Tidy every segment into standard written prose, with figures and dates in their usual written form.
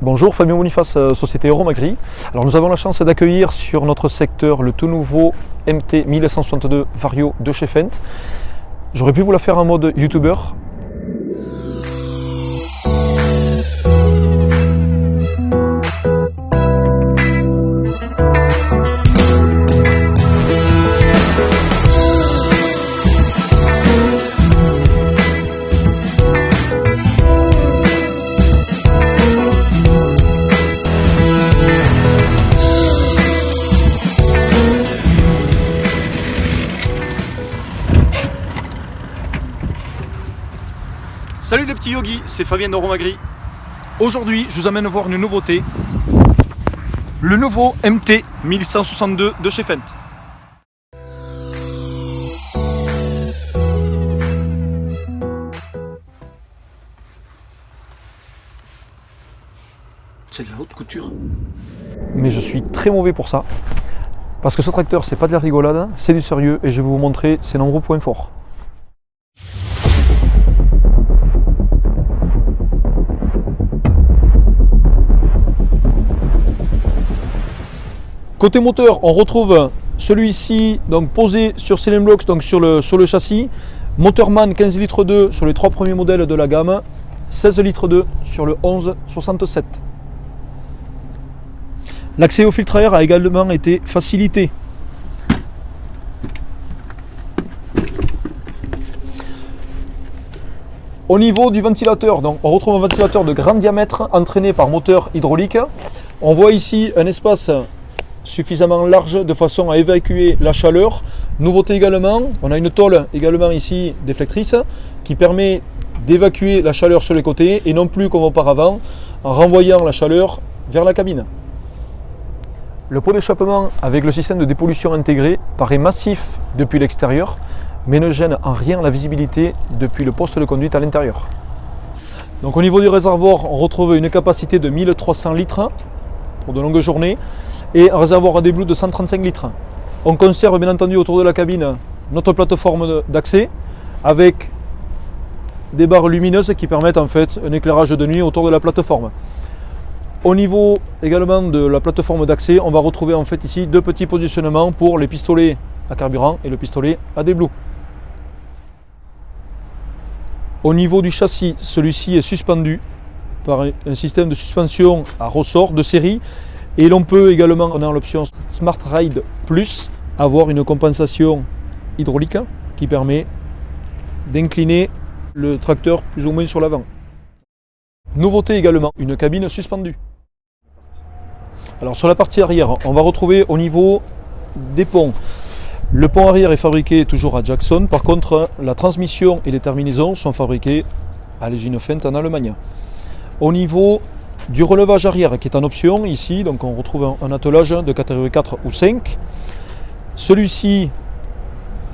Bonjour, Fabien Boniface, Société Euromagri. Alors nous avons la chance d'accueillir sur notre secteur le tout nouveau MT 1162 Vario de chez Fendt. J'aurais pu vous la faire en mode youtubeur. Salut les petits yogis, c'est Fabien d'Euromagri. Aujourd'hui, je vous amène voir une nouveauté. Le nouveau MT 1162 de chez Fendt. C'est de la haute couture. Mais je suis très mauvais pour ça. Parce que ce tracteur, c'est pas de la rigolade, c'est du sérieux et je vais vous montrer ses nombreux points forts. Côté moteur, on retrouve celui-ci donc posé sur Cylindre Block, donc sur le châssis. Moteur MAN 15 litres 2 sur les trois premiers modèles de la gamme, 16 litres 2 sur le 1167. L'accès au filtre à air a également été facilité. Au niveau du ventilateur, donc on retrouve un ventilateur de grand diamètre entraîné par moteur hydraulique. On voit ici un espace suffisamment large de façon à évacuer la chaleur. Nouveauté également, on a une tôle également ici déflectrice qui permet d'évacuer la chaleur sur les côtés et non plus comme auparavant en renvoyant la chaleur vers la cabine. Le pot d'échappement avec le système de dépollution intégré paraît massif depuis l'extérieur mais ne gêne en rien la visibilité depuis le poste de conduite à l'intérieur. Donc au niveau du réservoir, on retrouve une capacité de 1300 litres pour de longues journées et un réservoir à déblue de 135 litres. On conserve bien entendu autour de la cabine notre plateforme d'accès avec des barres lumineuses qui permettent en fait un éclairage de nuit autour de la plateforme. Au niveau également de la plateforme d'accès, on va retrouver en fait ici deux petits positionnements pour les pistolets à carburant et le pistolet à déblue. Au niveau du châssis, celui-ci est suspendu par un système de suspension à ressort de série et l'on peut également, on a l'option Smart Ride Plus, avoir une compensation hydraulique qui permet d'incliner le tracteur plus ou moins sur l'avant. Nouveauté également, une cabine suspendue. Alors sur la partie arrière, on va retrouver au niveau des ponts. Le pont arrière est fabriqué toujours à Jackson, par contre la transmission et les terminaisons sont fabriquées à l'usine Fendt en Allemagne. Au niveau du relevage arrière qui est en option ici, donc on retrouve un attelage de catégorie 4 ou 5. Celui-ci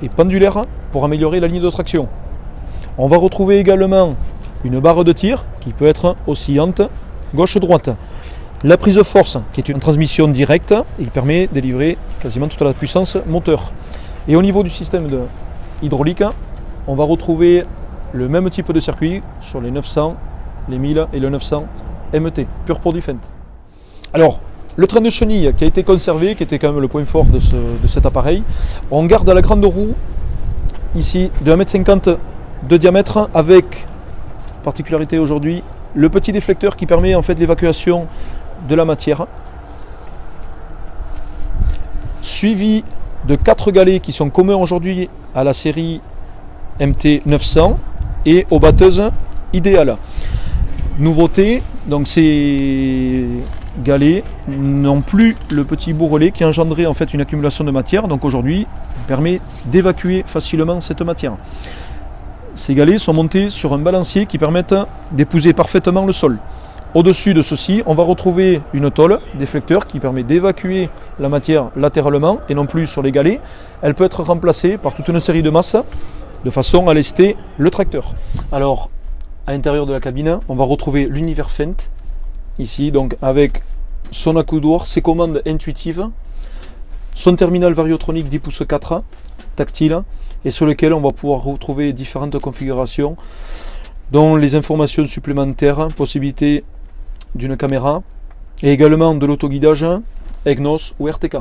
est pendulaire pour améliorer la ligne de traction. On va retrouver également une barre de tir qui peut être oscillante gauche-droite. La prise de force qui est une transmission directe et qui permet de livrer quasiment toute la puissance moteur. Et au niveau du système hydraulique, on va retrouver le même type de circuit sur les 900, les 1000 et le 900 MT, pur produit Fendt. Alors, le train de chenille qui a été conservé, qui était quand même le point fort de cet appareil, on garde la grande roue ici de 1,50 m de diamètre avec, particularité aujourd'hui, le petit déflecteur qui permet en fait l'évacuation de la matière, suivi de 4 galets qui sont communs aujourd'hui à la série MT 900 et aux batteuses idéales. Nouveauté, donc ces galets n'ont plus le petit bourrelet qui engendrait en fait une accumulation de matière, donc aujourd'hui permet d'évacuer facilement cette matière. Ces galets sont montés sur un balancier qui permettent d'épouser parfaitement le sol. Au-dessus de ceci, on va retrouver une tôle déflecteur qui permet d'évacuer la matière latéralement et non plus sur les galets. Elle peut être remplacée par toute une série de masses de façon à lester le tracteur. Alors, à l'intérieur de la cabine, on va retrouver l'univers Fendt, ici donc avec son accoudoir, ses commandes intuitives, son terminal variotronique 10 pouces 4 tactile et sur lequel on va pouvoir retrouver différentes configurations dont les informations supplémentaires, possibilité d'une caméra et également de l'autoguidage EGNOS ou RTK.